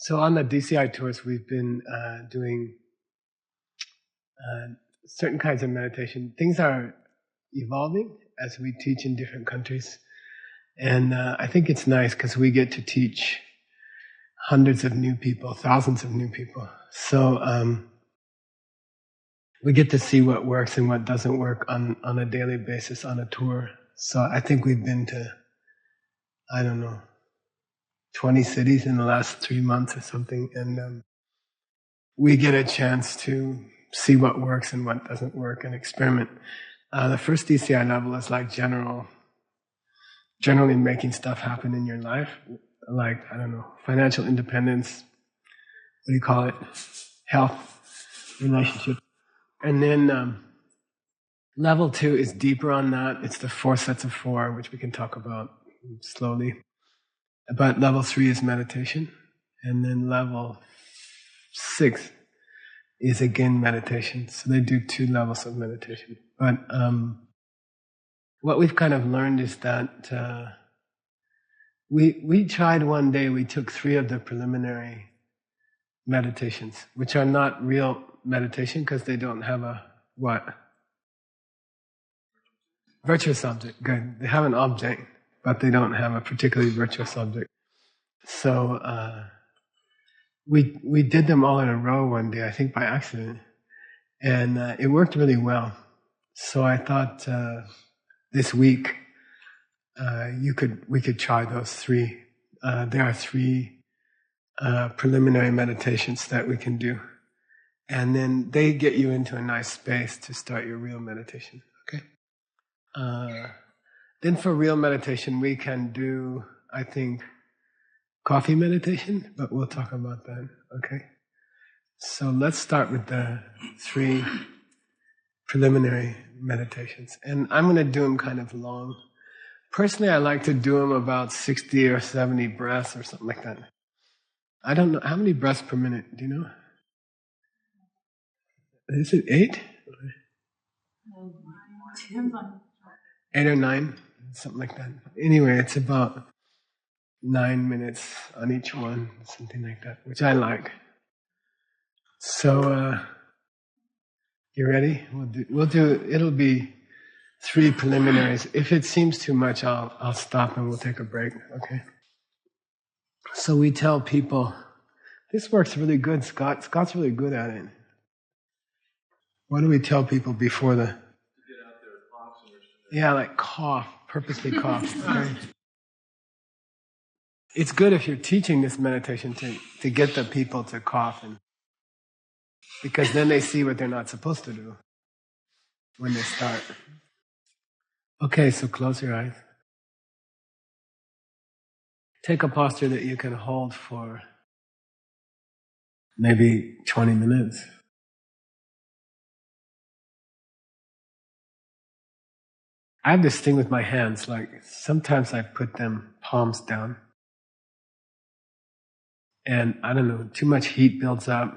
So on the DCI tours, we've been doing certain kinds of meditation. Things are evolving as we teach in different countries. And I think it's nice because we get to teach hundreds of new people, thousands of new people. So we get to see what works and what doesn't work on a daily basis on a tour. So I think we've been to, 20 cities in the last 3 months or something. And we get a chance to see what works and what doesn't work and experiment. The first DCI level is like generally making stuff happen in your life. Like, financial independence, what do you call it? Health, relationship. And then level 2 is deeper on that. It's the 4 sets of 4, which we can talk about slowly. But level 3 is meditation. And then level 6 is again meditation. So they do 2 levels of meditation. But what we've kind of learned is that we tried one day, we took 3 of the preliminary meditations, which are not real meditation because they don't have a what? Virtuous object. Good. They have an object, but they don't have a particularly virtuous object. So we did them all in a row one day, I think by accident, and it worked really well. So I thought this week we could try those 3. There are 3 preliminary meditations that we can do, and then they get you into a nice space to start your real meditation. Okay. Then for real meditation, we can do, I think, coffee meditation, but we'll talk about that. Okay. So let's start with the 3 preliminary meditations, and I'm going to do them kind of long. Personally, I like to do them about 60 or 70 breaths or something like that. I don't know how many breaths per minute. Do you know? Is it 8? 8 or 9, something like that. Anyway, it's about 9 minutes on each one, something like that, which I like. So, you ready? We'll do. It'll be 3 preliminaries. If it seems too much, I'll stop and we'll take a break. Okay. So we tell people, this works really good, Scott. Scott's really good at it. What do we tell people before the? To get out there, yeah, like cough, purposely cough. Okay. It's good if you're teaching this meditation to get the people to cough, because then they see what they're not supposed to do when they start. Okay, so close your eyes. Take a posture that you can hold for maybe 20 minutes. I have this thing with my hands, like sometimes I put them palms down. And I don't know, too much heat builds up.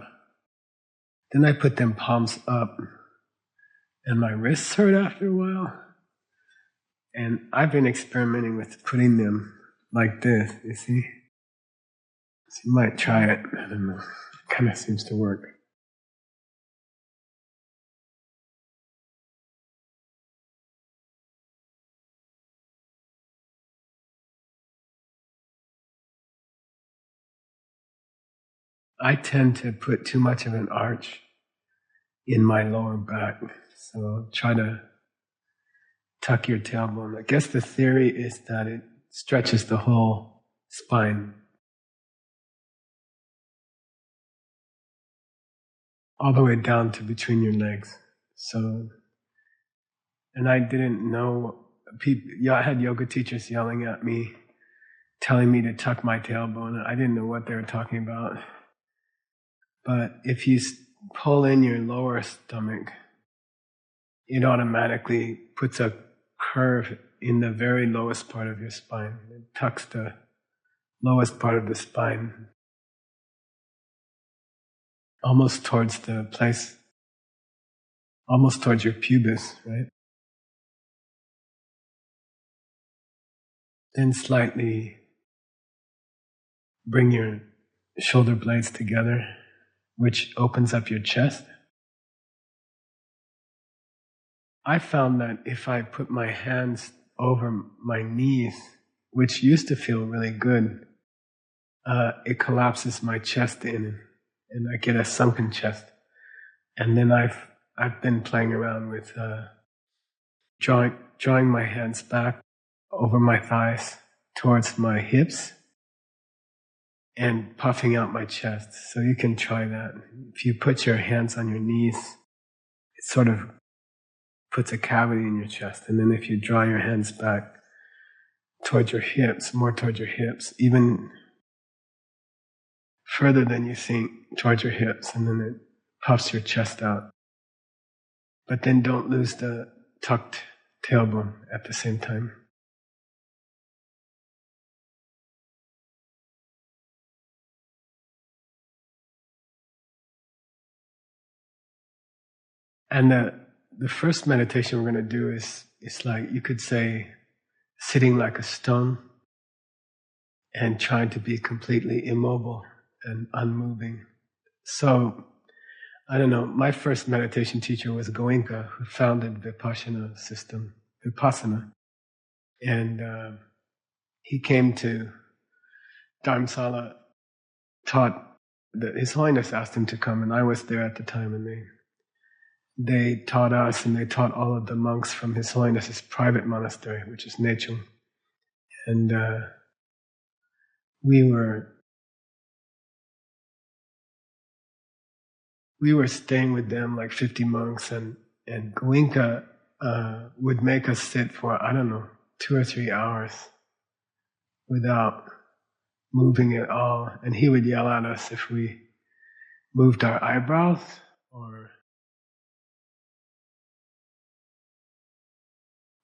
Then I put them palms up. And my wrists hurt after a while. And I've been experimenting with putting them like this, you see? So you might try it. I don't know. It kind of seems to work. I tend to put too much of an arch in my lower back. So try to tuck your tailbone. I guess the theory is that it stretches the whole spine. All the way down to between your legs. So, and I didn't know, I had yoga teachers yelling at me, telling me to tuck my tailbone. I didn't know what they were talking about. But if you pull in your lower stomach, it automatically puts a curve in the very lowest part of your spine. It tucks the lowest part of the spine almost towards the place, almost towards your pubis, right? Then slightly bring your shoulder blades together, which opens up your chest. I found that if I put my hands over my knees, which used to feel really good, it collapses my chest in, and I get a sunken chest. And then I've been playing around with drawing my hands back over my thighs towards my hips and puffing out my chest. So you can try that. If you put your hands on your knees, it sort of puts a cavity in your chest. And then if you draw your hands back towards your hips, more towards your hips, even further than you think, towards your hips, and then it puffs your chest out. But then don't lose the tucked tailbone at the same time. And the first meditation we're going to do is like, you could say, sitting like a stone and trying to be completely immobile and unmoving. So, I don't know, my first meditation teacher was Goenka, who founded Vipassana system, Vipassana. And he came to Dharamsala, taught, His Holiness asked him to come, and I was there at the time, and they taught us, and they taught all of the monks from His Holiness's private monastery, which is Nechung. And we were staying with them, like 50 monks, and Goenka would make us sit for, 2 or 3 hours without moving at all. And he would yell at us if we moved our eyebrows or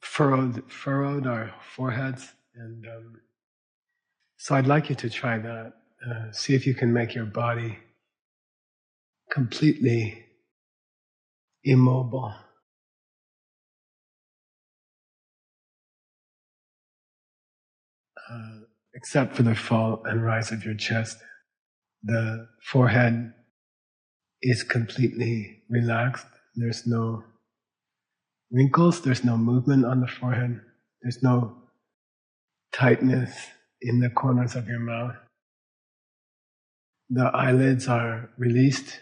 furrowed our foreheads. And so I'd like you to try that. See if you can make your body completely immobile. Except for the fall and rise of your chest. The forehead is completely relaxed. There's no wrinkles, there's no movement on the forehead, there's no tightness in the corners of your mouth. The eyelids are released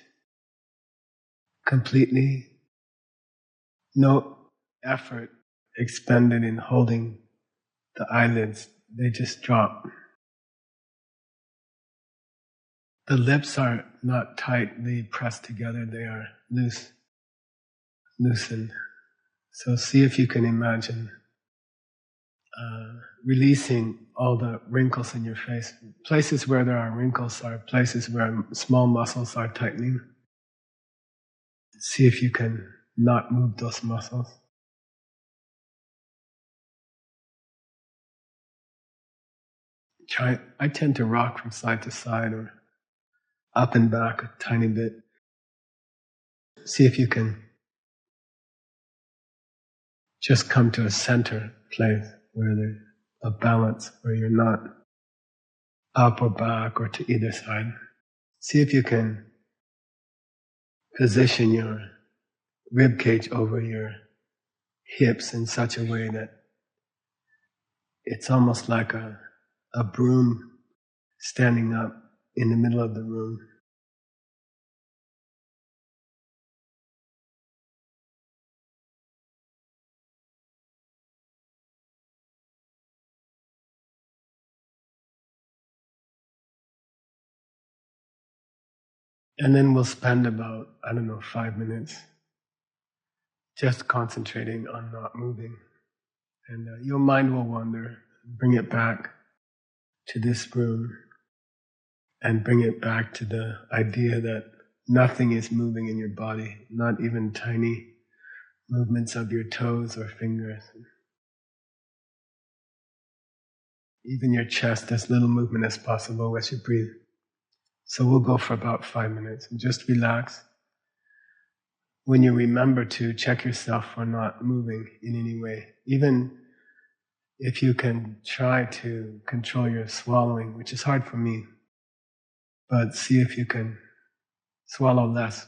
completely. No effort expended in holding the eyelids, they just drop. The lips are not tightly pressed together, they are loosened. So see if you can imagine releasing all the wrinkles in your face. Places where there are wrinkles are places where small muscles are tightening. See if you can not move those muscles. I tend to rock from side to side or up and back a tiny bit. See if you can just come to a center place where there's a balance, where you're not up or back or to either side. See if you can position your rib cage over your hips in such a way that it's almost like a broom standing up in the middle of the room. And then we'll spend about, 5 minutes just concentrating on not moving. And your mind will wander. Bring it back to this room and bring it back to the idea that nothing is moving in your body, not even tiny movements of your toes or fingers. Even your chest, as little movement as possible as you breathe. So we'll go for about 5 minutes and just relax. When you remember to check yourself for not moving in any way, even if you can try to control your swallowing, which is hard for me. but see if you can swallow less.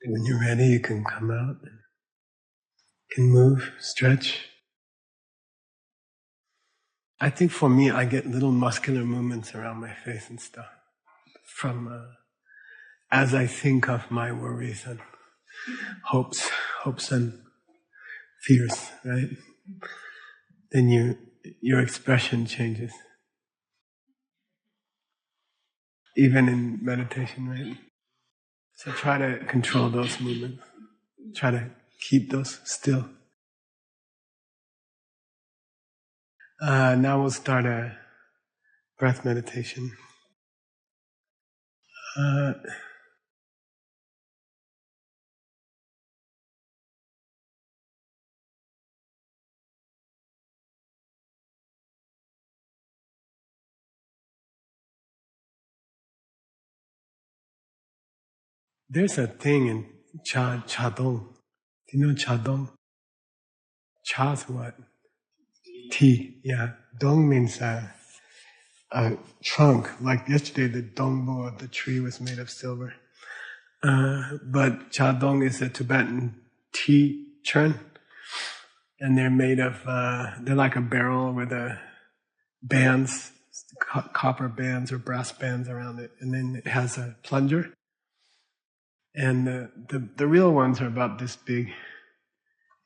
When you're ready, you can come out, can move, stretch. I think for me, I get little muscular movements around my face and stuff from as I think of my worries and hopes and fears, right? Then your expression changes. Even in meditation, right? So try to control those movements. Try to keep those still. Now we'll start a breath meditation. There's a thing in Chadong. Do you know Chadong? Cha's what? Tea. Yeah. Dong means a trunk. Like yesterday, the dongbo of the tree was made of silver. But Chadong is a Tibetan tea churn. And they're made of, they're like a barrel with bands, copper bands or brass bands around it. And then it has a plunger. And the real ones are about this big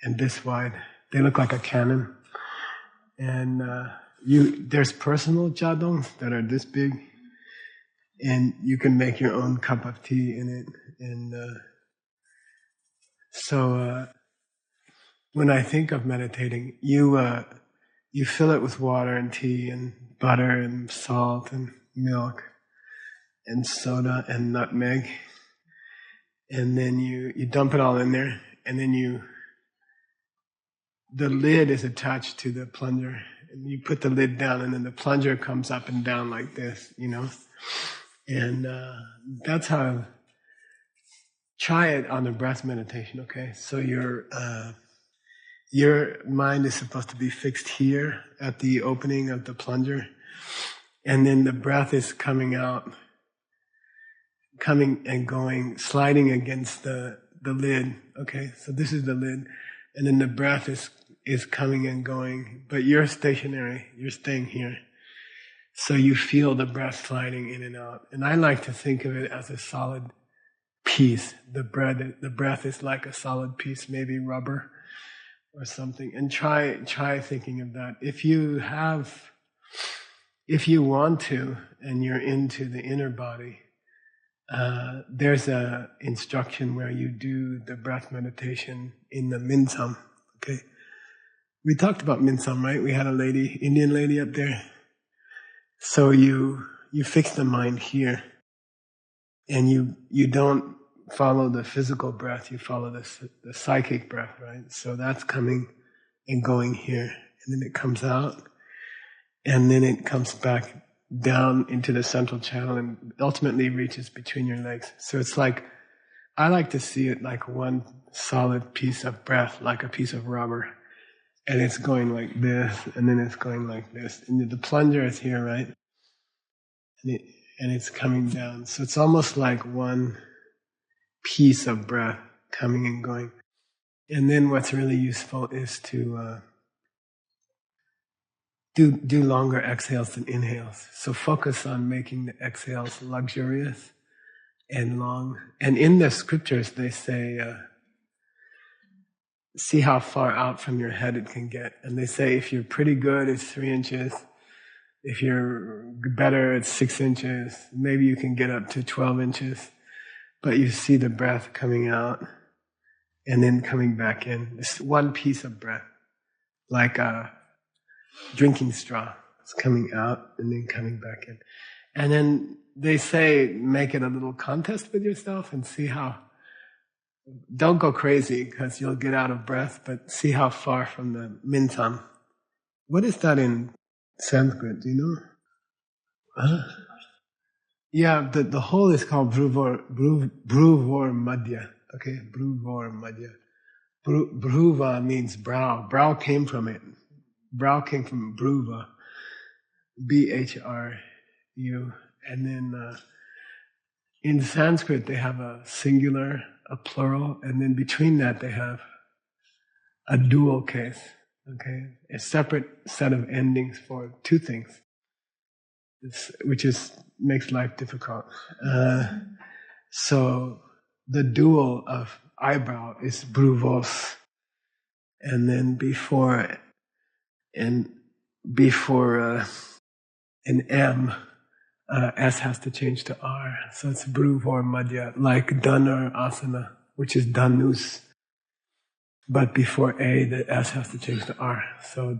and this wide. They look like a cannon. And there's personal chadongs that are this big. And you can make your own cup of tea in it. And so when I think of meditating, you fill it with water and tea and butter and salt and milk and soda and nutmeg. And then you dump it all in there, and then the lid is attached to the plunger. And you put the lid down, and then the plunger comes up and down like this, And that's how, try it on the breath meditation, okay? So your mind is supposed to be fixed here at the opening of the plunger, and then the breath is coming out, coming and going, sliding against the lid. Okay, so this is the lid, and then the breath is coming and going, but you're stationary, you're staying here. So you feel the breath sliding in and out. And I like to think of it as a solid piece. The breath is like a solid piece, maybe rubber or something. And try thinking of that. If you want to, and you're into the inner body, there's a instruction where you do the breath meditation in the Minsam. Okay, we talked about Minsam, right? We had a lady, Indian lady up there. So you fix the mind here, and you don't follow the physical breath. You follow the psychic breath, right? So that's coming and going here, and then it comes out, and then it comes back down into the central channel and ultimately reaches between your legs. So it's like, I like to see it like one solid piece of breath, like a piece of rubber. And it's going like this, and then it's going like this. And the plunger is here, right? And it's coming down. So it's almost like one piece of breath coming and going. And then what's really useful is to do longer exhales than inhales. So focus on making the exhales luxurious and long. And in the scriptures, they say, see how far out from your head it can get. And they say if you're pretty good, it's 3 inches. If you're better, it's 6 inches. Maybe you can get up to 12 inches. But you see the breath coming out and then coming back in. It's one piece of breath, like a drinking straw. It's coming out and then coming back in. And then they say, make it a little contest with yourself and see how, don't go crazy because you'll get out of breath, but see how far from the Minsam. What is that in Sanskrit? Do you know? Huh? Yeah, the whole is called Bruvor Madhya. Okay, Bruvor Madhya. Bruva means brow. Brow came from it. Brow came from Bruva. BHRU. And then in Sanskrit they have a singular a plural, and then between that they have a dual case, okay? A separate set of endings for two things, which makes life difficult. So the dual of eyebrow is bruvos, and then before an M, S has to change to R. So it's bruvor madhya, like dhanur asana, which is dhanus. But before A, the S has to change to R. So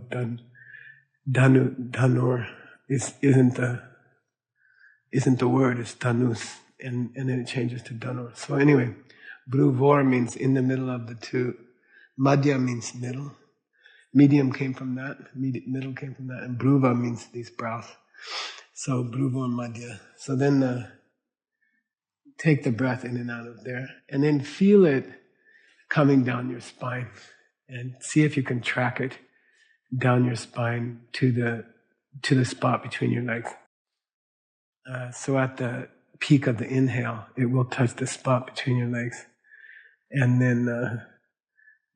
dhanur isn't the word, it's dhanus. And then it changes to dhanur. So anyway, bruvor means in the middle of the two. Madhya means middle. Medium came from that. Middle came from that. And bruva means these brows. So bruvor madhya. So then take the breath in and out of there. And then feel it coming down your spine. And see if you can track it down your spine to the spot between your legs. So at the peak of the inhale, it will touch the spot between your legs. And then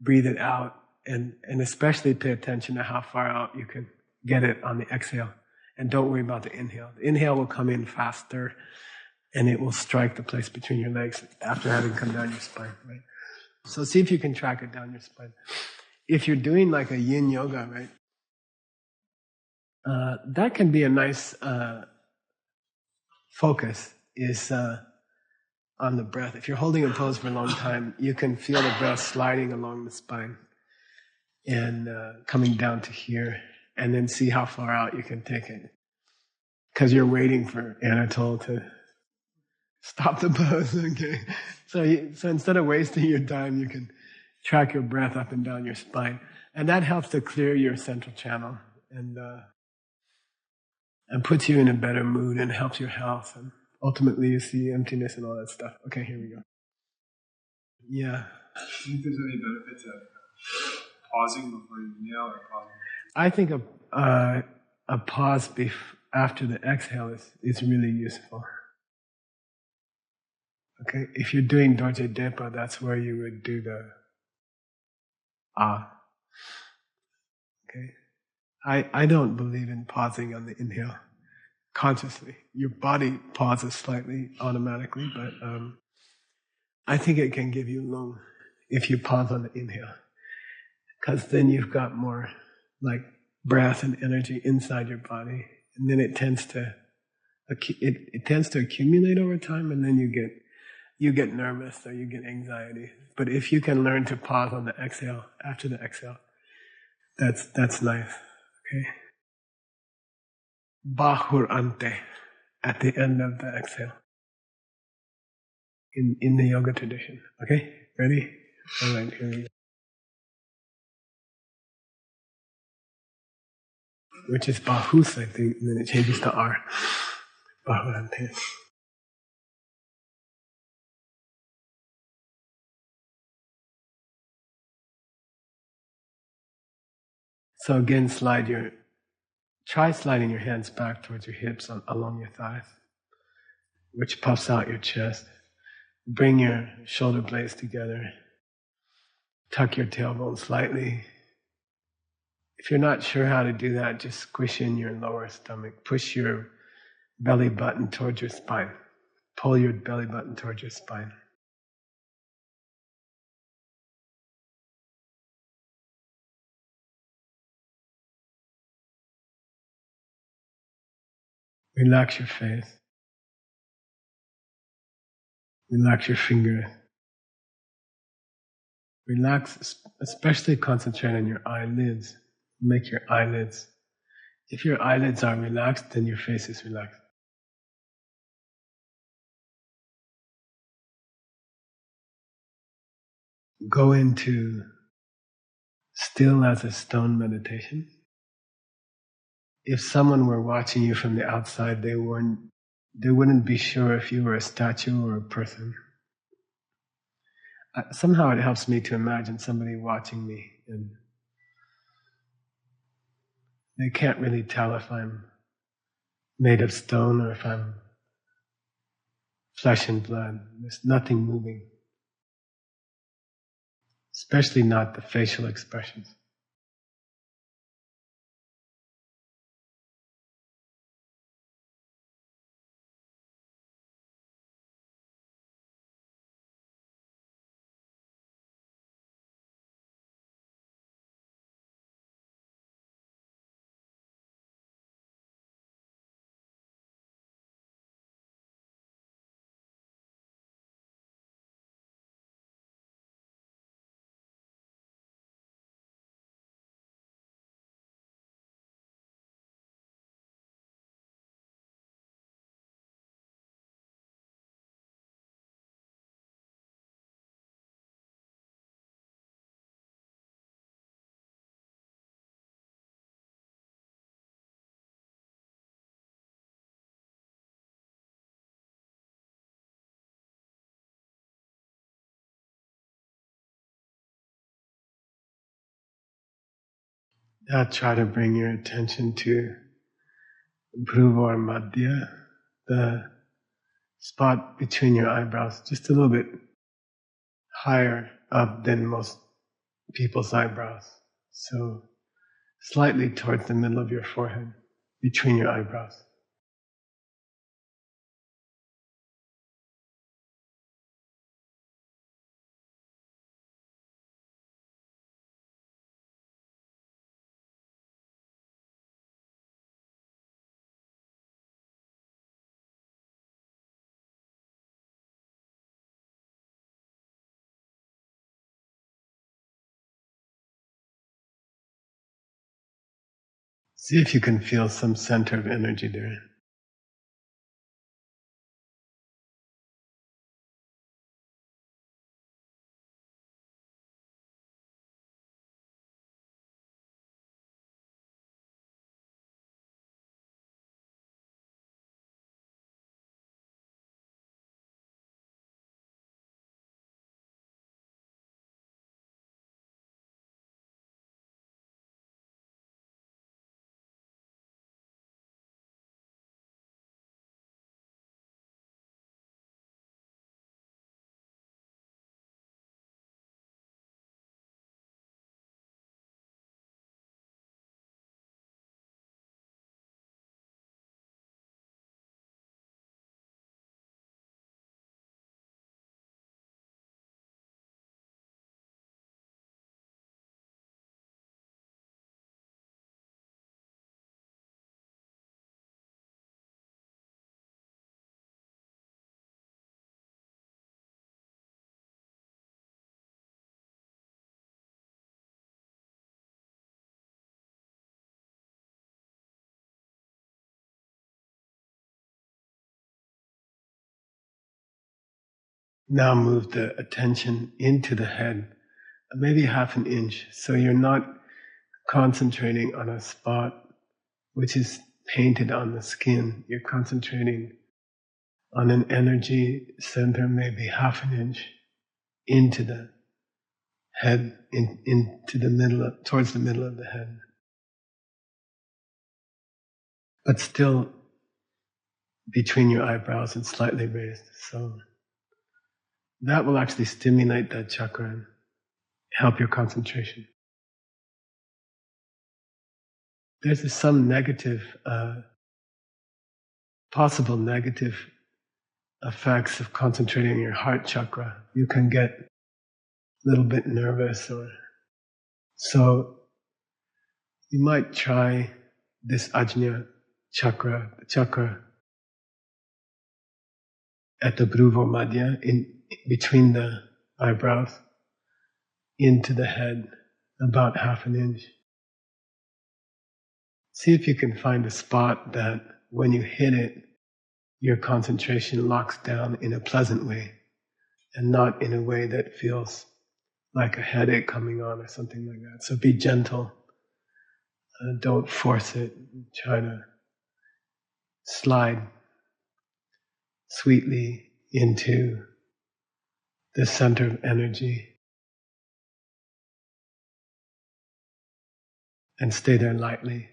breathe it out. And especially pay attention to how far out you can get it on the exhale. And don't worry about the inhale. The inhale will come in faster and it will strike the place between your legs after having come down your spine, right? So see if you can track it down your spine. If you're doing like a yin yoga, right? That can be a nice focus is on the breath. If you're holding a pose for a long time, you can feel the breath sliding along the spine and coming down to here, and then see how far out you can take it. Because you're waiting for Anatole to stop the pose, okay? So instead of wasting your time, you can track your breath up and down your spine. And that helps to clear your central channel and puts you in a better mood and helps your health. And ultimately, you see emptiness and all that stuff. Okay, here we go. Yeah. Do you think there's any benefit to pausing before you inhale or pausing? I think a pause after the exhale is really useful. Okay, if you're doing Dorje Depa, that's where you would do the ah. Okay, I don't believe in pausing on the inhale consciously. Your body pauses slightly automatically, but I think it can give you lung if you pause on the inhale, because then you've got more like breath and energy inside your body, and then it tends to accumulate over time, and then you get nervous or you get anxiety. But if you can learn to pause on the exhale after the exhale, that's nice. Okay. Bahur ante at the end of the exhale in the yoga tradition. Okay, ready? All right, here we go. Which is bahus, I think, and then it changes to R. Bahur ante. So again, try sliding your hands back towards your hips along your thighs, which puffs out your chest. Bring your shoulder blades together. Tuck your tailbone slightly. If you're not sure how to do that, just squish in your lower stomach. Push your belly button towards your spine. Pull your belly button towards your spine. Relax your face. Relax your fingers. Relax, especially concentrate on your eyelids. Make your eyelids. If your eyelids are relaxed, then your face is relaxed. Go into still as a stone meditation. If someone were watching you from the outside, they wouldn't be sure if you were a statue or a person. Somehow it helps me to imagine somebody watching me, and they can't really tell if I'm made of stone or if I'm flesh and blood. There's nothing moving. especially not the facial expressions. Now try to bring your attention to Bhruvor Madhya, the spot between your eyebrows, just a little bit higher up than most people's eyebrows. So slightly towards the middle of your forehead, between your eyebrows. See if you can feel some center of energy there. Now move the attention into the head, maybe half an inch, so you're not concentrating on a spot which is painted on the skin. You're concentrating on an energy center, maybe half an inch into the head, into the middle, towards the middle of the head. But still between your eyebrows and slightly raised. So that will actually stimulate that chakra and help your concentration. There's some negative, possible negative effects of concentrating on your heart chakra. You can get a little bit nervous, or so you might try this Ajna chakra, the chakra at the Bhruvor Madhya, in between the eyebrows, into the head, about half an inch. See if you can find a spot that when you hit it, your concentration locks down in a pleasant way and not in a way that feels like a headache coming on or something like that. So be gentle. Don't force it. Try to slide sweetly into the center of energy and stay there lightly.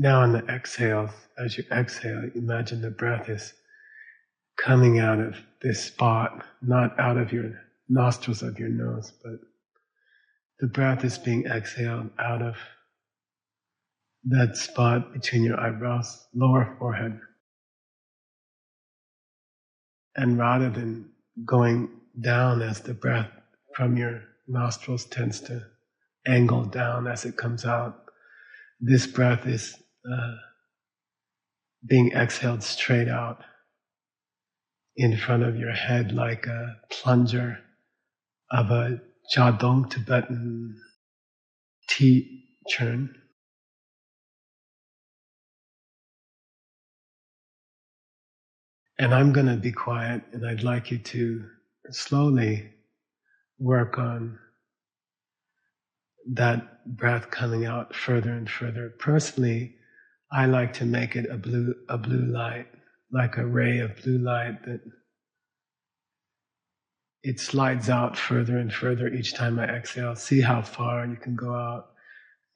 Now on the exhales, as you exhale, imagine the breath is coming out of this spot, not out of your nostrils of your nose, but the breath is being exhaled out of that spot between your eyebrows, lower forehead. And rather than going down as the breath from your nostrils tends to angle down as it comes out, this breath is being exhaled straight out in front of your head like a plunger of a Jadong Tibetan tea churn. And I'm going to be quiet, and I'd like you to slowly work on that breath coming out further and further. Personally, I like to make it a blue light, like a ray of blue light that it slides out further and further each time I exhale. See how far you can go out.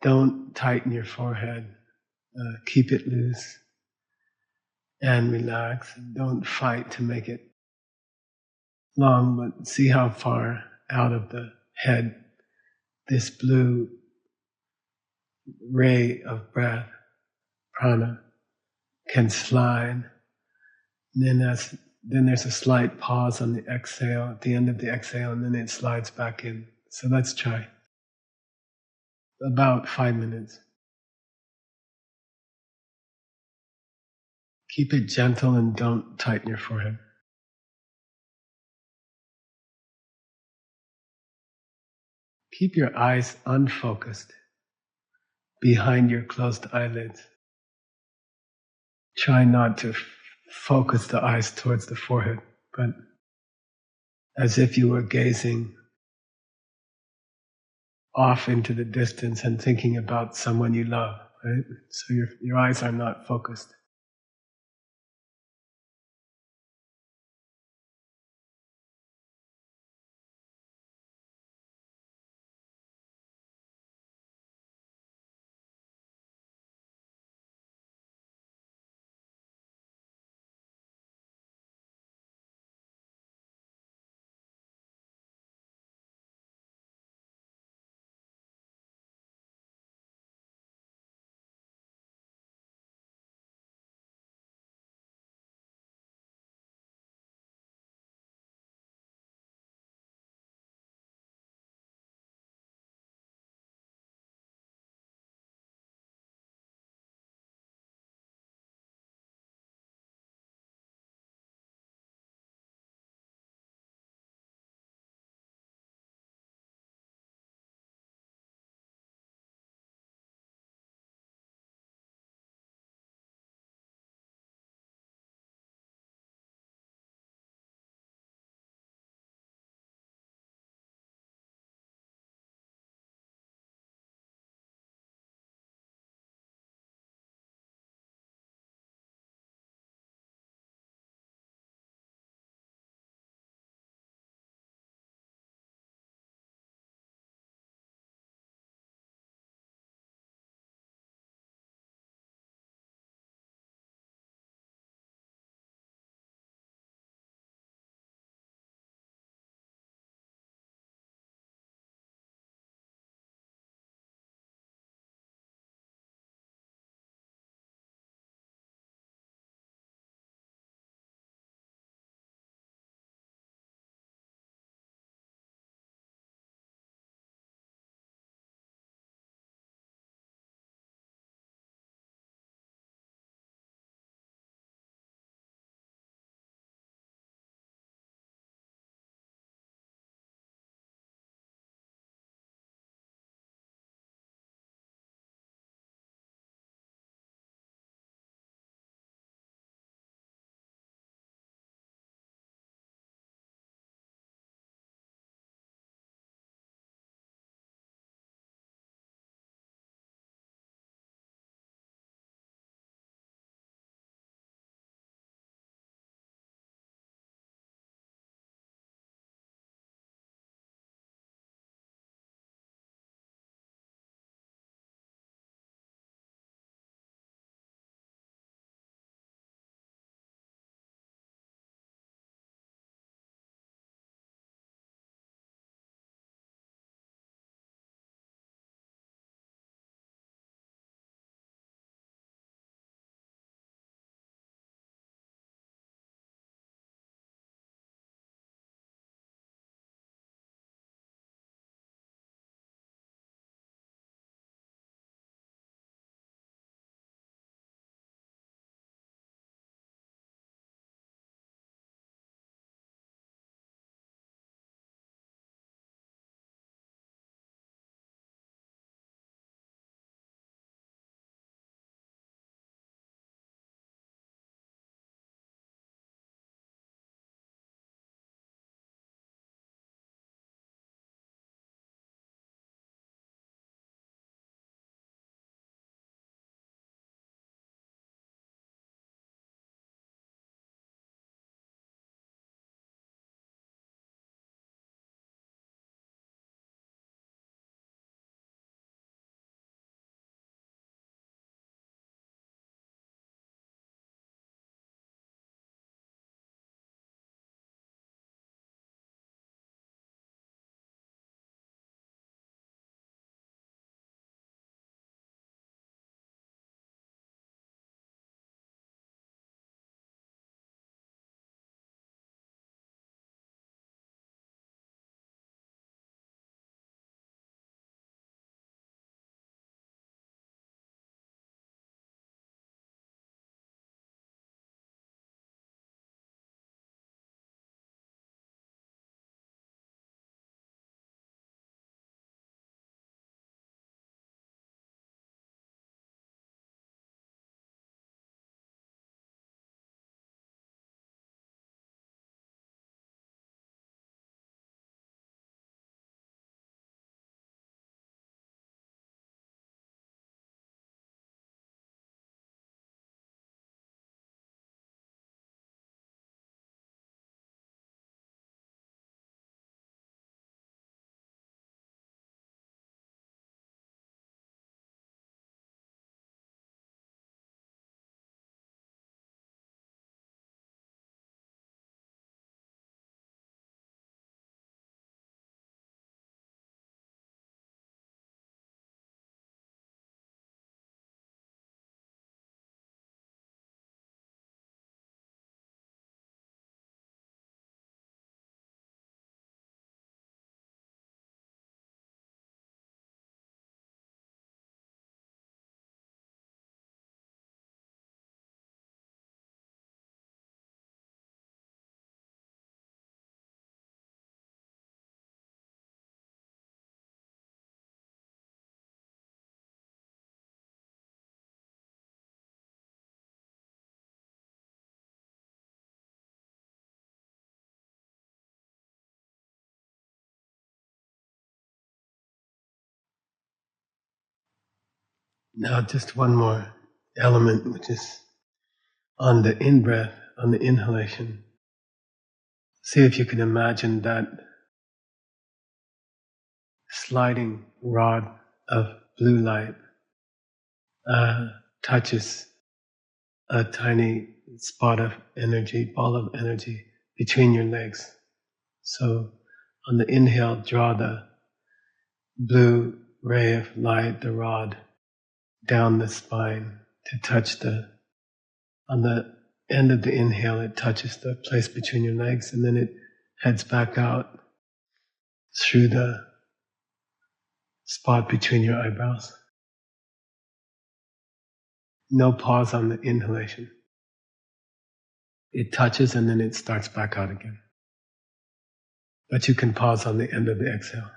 Don't tighten your forehead. Keep it loose and relax. Don't fight to make it long, but see how far out of the head this blue ray of breath, prana, can slide. And then there's a slight pause on the exhale, at the end of the exhale, and then it slides back in. So let's try. About 5 minutes. Keep it gentle and don't tighten your forehead. Keep your eyes unfocused behind your closed eyelids. Try not to focus the eyes towards the forehead, but as if you were gazing off into the distance and thinking about someone you love, right? So your eyes are not focused. Now, just one more element, which is on the in breath, on the inhalation. See if you can imagine that sliding rod of blue light touches a tiny spot of energy, ball of energy between your legs. So on the inhale, draw the blue ray of light, the rod, down the spine to touch on the end of the inhale, it touches the place between your legs, and then it heads back out through the spot between your eyebrows. No pause on the inhalation. It touches and then it starts back out again. But you can pause on the end of the exhale.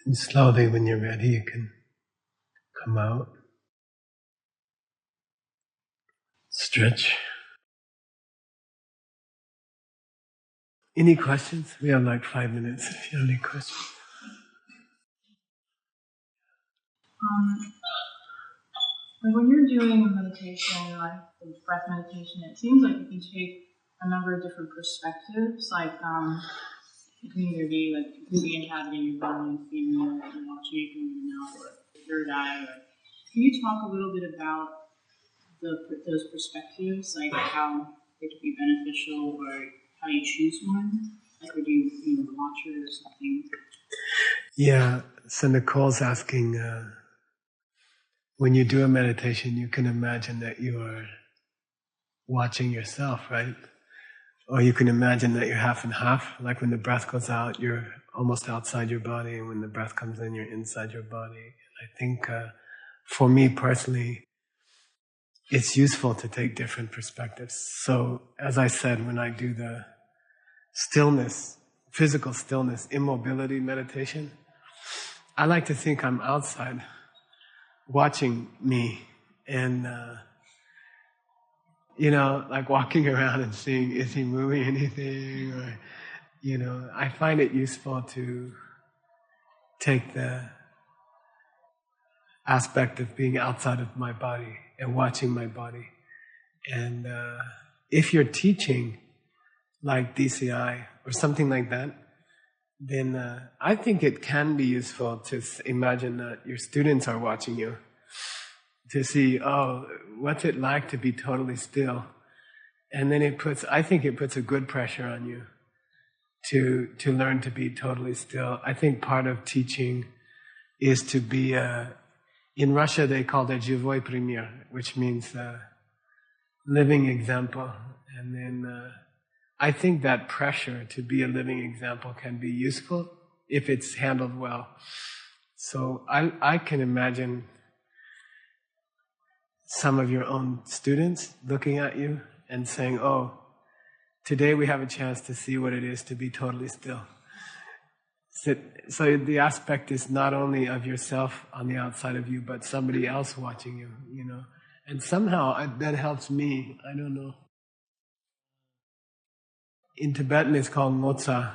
And slowly, when you're ready, you can come out. Stretch. Any questions? We have like 5 minutes if you have any questions. Like when you're doing a meditation, like the breath meditation, it seems like you can take a number of different perspectives. Like it can either be like completely inhabiting your belly and feeling it and watching it from your mouth or third eye. Or can you talk a little bit about those perspectives, like how they could be beneficial or how you choose one? Like, or do you watch it or something? Yeah, so Nicole's asking, when you do a meditation, you can imagine that you are watching yourself, right? Or you can imagine that you're half and half, like when the breath goes out, you're almost outside your body, and when the breath comes in, you're inside your body. I think for me personally, it's useful to take different perspectives. So, as I said, when I do the stillness, physical stillness, immobility meditation, I like to think I'm outside watching me and, like walking around and seeing, is he moving anything? Or, I find it useful to take the aspect of being outside of my body and watching my body. And if you're teaching like DCI or something like that, then I think it can be useful to imagine that your students are watching you, to see, oh, what's it like to be totally still? And then I think it puts a good pressure on you to learn to be totally still. I think part of teaching is to be in Russia they call it живой пример, which means living example. And then I think that pressure to be a living example can be useful if it's handled well. So I can imagine some of your own students looking at you and saying, oh, today we have a chance to see what it is to be totally still. So the aspect is not only of yourself on the outside of you, but somebody else watching you, And somehow that helps me. I don't know. In Tibetan it's called Ngotsa.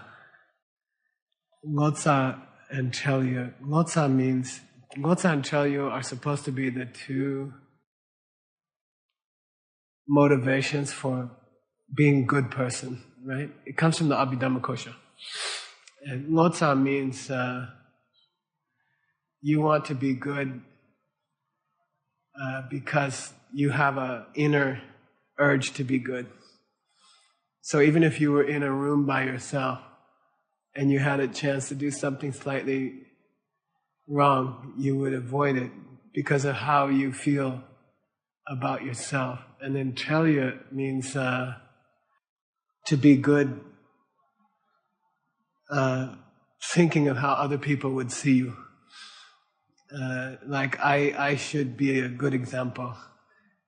Ngotsa and Chelyu. Ngotsa and Chelyu are supposed to be the two motivations for being a good person, right? It comes from the Abhidhammakosha. And Ngotsa means you want to be good because you have an inner urge to be good. So even if you were in a room by yourself and you had a chance to do something slightly wrong, you would avoid it because of how you feel about yourself. And then Chelyu means to be good, thinking of how other people would see you. Like I should be a good example.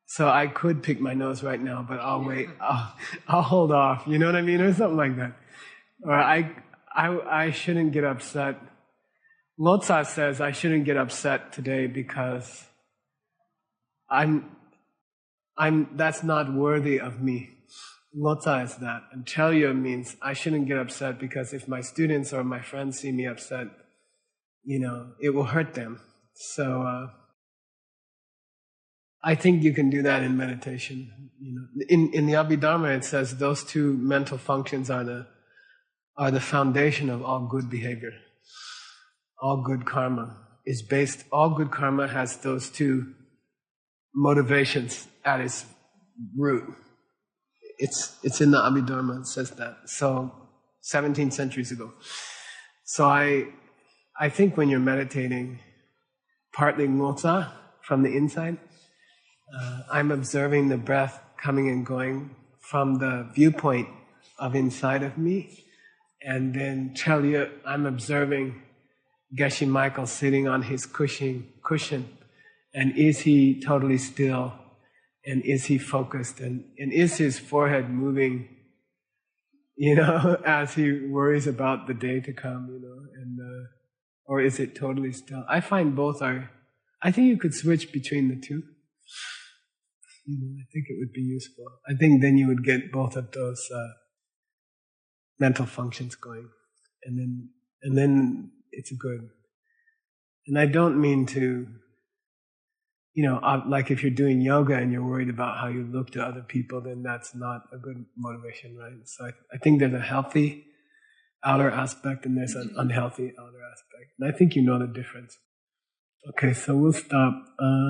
So I could pick my nose right now, but I'll wait. I'll hold off. You know what I mean, or something like that. Or I shouldn't get upset. Ngotsa says I shouldn't get upset today because that's not worthy of me. Ngotsa is that. And Chelyu means I shouldn't get upset because if my students or my friends see me upset, it will hurt them. So I think you can do that in meditation. In the Abhidharma it says those two mental functions are the foundation of all good behavior. All good karma is based. All good karma has those two motivations at its root. It's in the Abhidharma. It says that. So 17 centuries ago. So I think when you're meditating, partly ngotsa from the inside. I'm observing the breath coming and going from the viewpoint of inside of me. And then Chelyu, I'm observing Geshe Michael sitting on his cushion. And is he totally still? And is he focused? And is his forehead moving, as he worries about the day to come, And Or is it totally still? I find both are, I think you could switch between the two. I think it would be useful. I think then you would get both of those mental functions going. And then it's good. And I don't mean to, like if you're doing yoga and you're worried about how you look to other people, then that's not a good motivation, right? So I think there's a healthy outer aspect and there's an unhealthy outer aspect. And I think you know the difference. Okay, so we'll stop.